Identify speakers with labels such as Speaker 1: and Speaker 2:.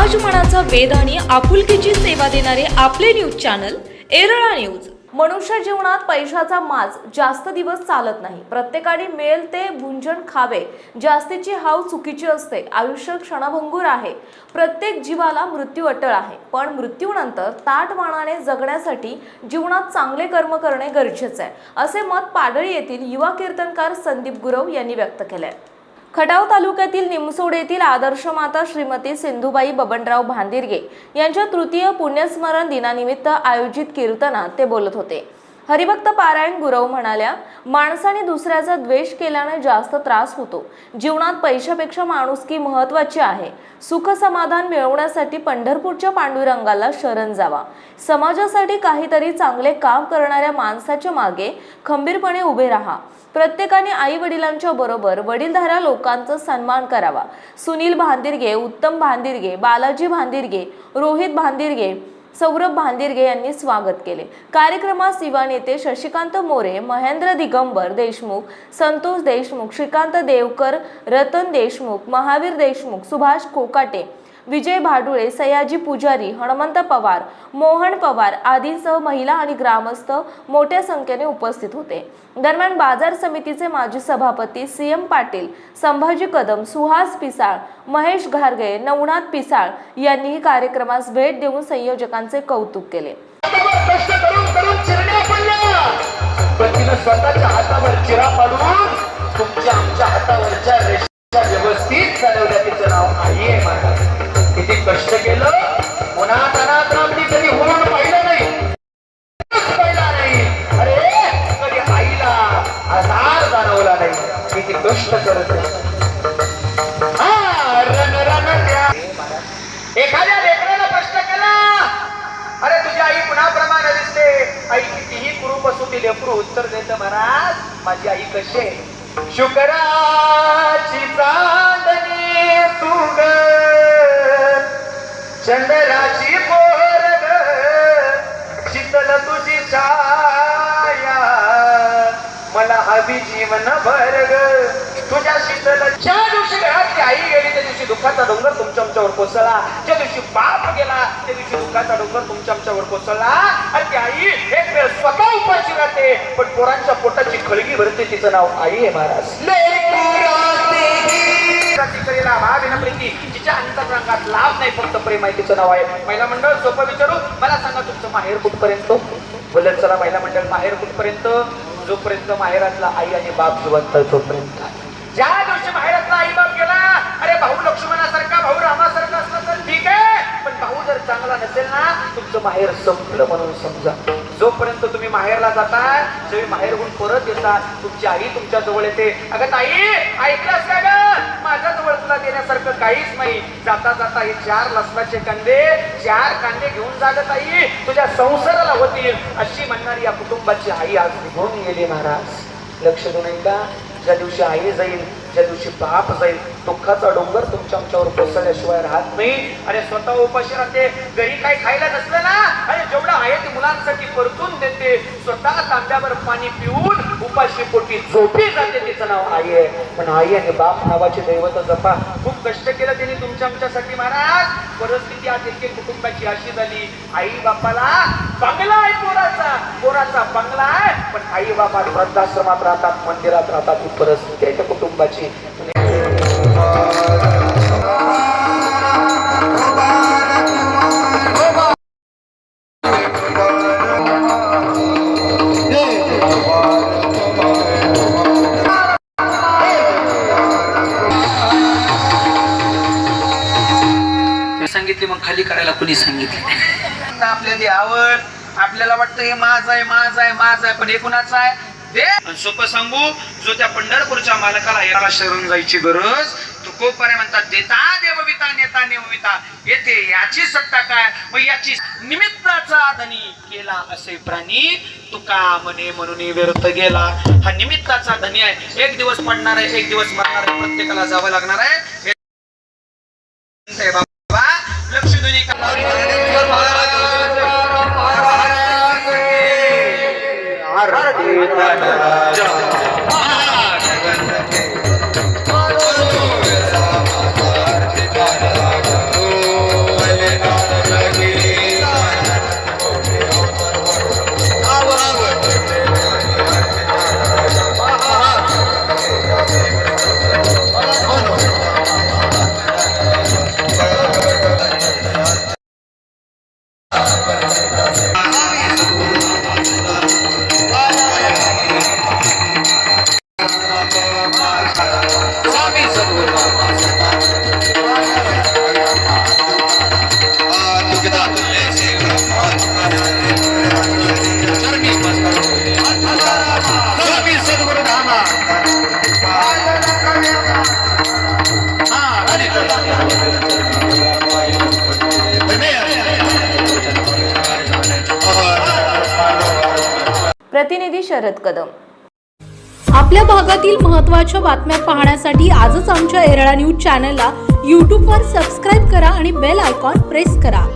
Speaker 1: समाजमनाचा वेध आणि आपुलकीची सेवा देणारे आपले न्यूज चॅनल एरळा न्यूज। मनुष्य जीवनात पैशाचा माज जास्त दिवस चालत नाही। प्रत्येकाने मिळेल ते भुंजन खावे, जास्तीची हाव चुकीची असते। आयुष्य क्षणभंगुर आहे। प्रत्येक जीवाला मृत्यू अटळ आहे, पण मृत्यूनंतर ताठमानाने जगण्यासाठी जीवनात चांगले कर्म करणे गरजेचे आहे, असे मत पाडळी येथील युवा कीर्तनकार संदीप गुरव यांनी व्यक्त केले। खटाव तालुक्यातील निमसोड येथील आदर्श माता श्रीमती सिंधुबाई बबनराव भांदिरगे यांच्या तृतीय पुण्यस्मरण दिनानिमित्त आयोजित कीर्तनात ते बोलत होते। हरिभक्त पारायण गुरव म्हणाल्या, माणसाने दुसऱ्याचा द्वेष केल्याने जास्त त्रास होतो। जीवनात पैशापेक्षा माणुसकी महत्त्वाची आहे। सुख समाधान मिळवण्यासाठी पंढरपूरच्या पांडुरंगाला शरण जावा। समाजासाठी काहीतरी चांगले काम करणाऱ्या माणसाच्या मागे खंबीरपणे उभे राहा। प्रत्येकाने आई वडिलांच्या बरोबर वडीलधाऱ्या लोकांचा सन्मान करावा। सुनील भांदिरगे, उत्तम भांदिरगे, बालाजी भांदिरगे, रोहित भांदिरगे, सौरभ भांदिरगे यांनी स्वागत केले। कार्यक्रमास युवा नेते शशिकांत मोरे, महेंद्र दिगंबर देशमुख, संतोष देशमुख, श्रीकांत देवकर, रतन देशमुख, महावीर देशमुख, सुभाष कोकाटे, विजय भाडुळे, सयाजी पुजारी, हनुमंत पवार, मोहन पवार आदींसह महिला आणि ग्रामस्थ मोठ्या संख्येने उपस्थित होते। दरम्यान बाजार समितीचे माजी सभापती सीएम पाटील, संभाजी कदम, सुहास पिसाळ, महेश घारगे, नवनाथ पिसाळ यांनीही कार्यक्रमास भेट देऊन संयोजकांचे कौतुक केले।
Speaker 2: स्वतःच्या हातावर चिरा पाडून तुमच्या आमच्या हातावरच्या रेषा व्यवस्थित चालवल्या, तिचं नाव आई आहे माझा। किती कष्ट केलं, उन्हात अनाथ रामनी कधी होऊन पाहिलं नाही, पाहिला नाही। अरे कधी आईला आधार जाणवला नाही, किती कष्ट करत एखाद्या लेकराला प्रश्न केला, अरे तुझी आई कुणाप्रमाणे दिसते? आई कितीही कुरूप असू ती लेकरू उत्तर देत, महाराज माझी आई कशी आहे? शुक्राची चांदणी तू ग, चंद्राची पोर ग, शीतल तुझी छाया, मला हवी जीवन भर ग तुझ्या शीतल। ज्या दिवशी घरातली आई गेली त्या दिवशी दुःखाचा डोंगर तुमच्या आमच्यावर कोसळला। ज्या दिवशी बाप गेला त्या दिवशी दुःखाचा डोंगर तुमच्या आमच्यावर कोसळला। आणि ती आई एक वेळ स्वतः उपाशी राहते, पण पोरांच्या पोटाची खळगी भरते, तिचं नाव आई आहे महाराज। तिच्या अंतरंगात लाभ नाही, फक्त प्रेम आहे, तिचं नाव आहे महिला मंडळ। सोपं विचारू, मला सांगा तुमचं माहेर कुठपर्यंत? बोलत चला महिला मंडळ माहेर कुठपर्यंत? जोपर्यंत माहेरातला आई आणि बाप जिवंत तोपर्यंत। ज्या दिवशी माहेरातला आई बाप गेला, अरे भाऊ लक्ष्मणासारखा, भाऊ रामासारखा असला तर ठीक आहे, पण भाऊ जर चांगला नसेल ना, तुमचं माहेर संपलं म्हणून समजा। जोपर्यंत तुम्ही माहेरला जाता, जेव्हा माहेरहून परत येता, तुमची आई तुमच्या जवळ येते, अगं ताई ऐकलंस का ग, माझ्या जवळ तुला देण्यासारखं काहीच नाही, जाता जाता हे 4 लसणाचे कांदे, 4 कांदे घेऊन जा ग ताई, तुझ्या संसाराला होतील, अशी म्हणणारी या कुटुंबाची आई आज निघून गेली महाराज। लक्ष देऊ नये का? ज्या दिवशी आई जाईल, ज्या दिवशी बाप जाईल, दुःखाचा डोंगर तुमच्या आमच्यावर कोसळल्याशिवाय राहत नाही। आणि स्वतः उपाशी राहते, घरी काही खायला नसलं ना, आणि जेवढं आहे ते मुलांसाठी परतून देते, स्वतः तांब्यावर पाणी पिऊन उपाशी पोटी झोपी जाते, तिचं नाव आई आहे। पण आई आणि बाप नावाची दैवत जपा। खूप कष्ट केलं त्यांनी तुमच्या आमच्यासाठी महाराज। परिस्थिती आज एक कुटुंबाची अशी झाली, आई बापाला बंगला आहे, पोराचा बंगला आहे, पण आई बाबा वृद्धाश्रमात राहतात, मंदिरात राहतात, ही परिस्थिती आहे त्या कुटुंबाची।
Speaker 3: सांगितले मग खाली करायला कोणी सांगितले? आपल्या देहावर आपल्याला वाटतं हे माझ आहे, माझ आहे, माझ आहे, पण हे कुणाचं आहे? दे सोपं सांगू, जो त्या पंढरपूरच्या मालकाला याला शरण जायची गरज, तो कोपरे म्हणतात देता देवविता नेता नेवविता येते, याची सत्ता काय? मग याची निमित्ताचा धनी केला असे प्राणी, तुका म्हणे म्हणून व्यर्थ गेला। हा निमित्ताचा धनी आहे, एक दिवस पडणार आहे, एक दिवस मरणार आहे, प्रत्येकाला जावं लागणार आहे। बाबा लक्ष देऊन स्वामी सद्गुरु चरणी स्वामी सद्गुरु धामा
Speaker 1: प्रतिनिधी शरद कदम.
Speaker 4: आपल्या भागातील महत्त्वाच्या बातम्या पाहण्यासाठी आजच आमच्या एरळा न्यूज चॅनलला यूट्यूबवर सबस्क्राईब करा आणि बेल आयकॉन प्रेस करा.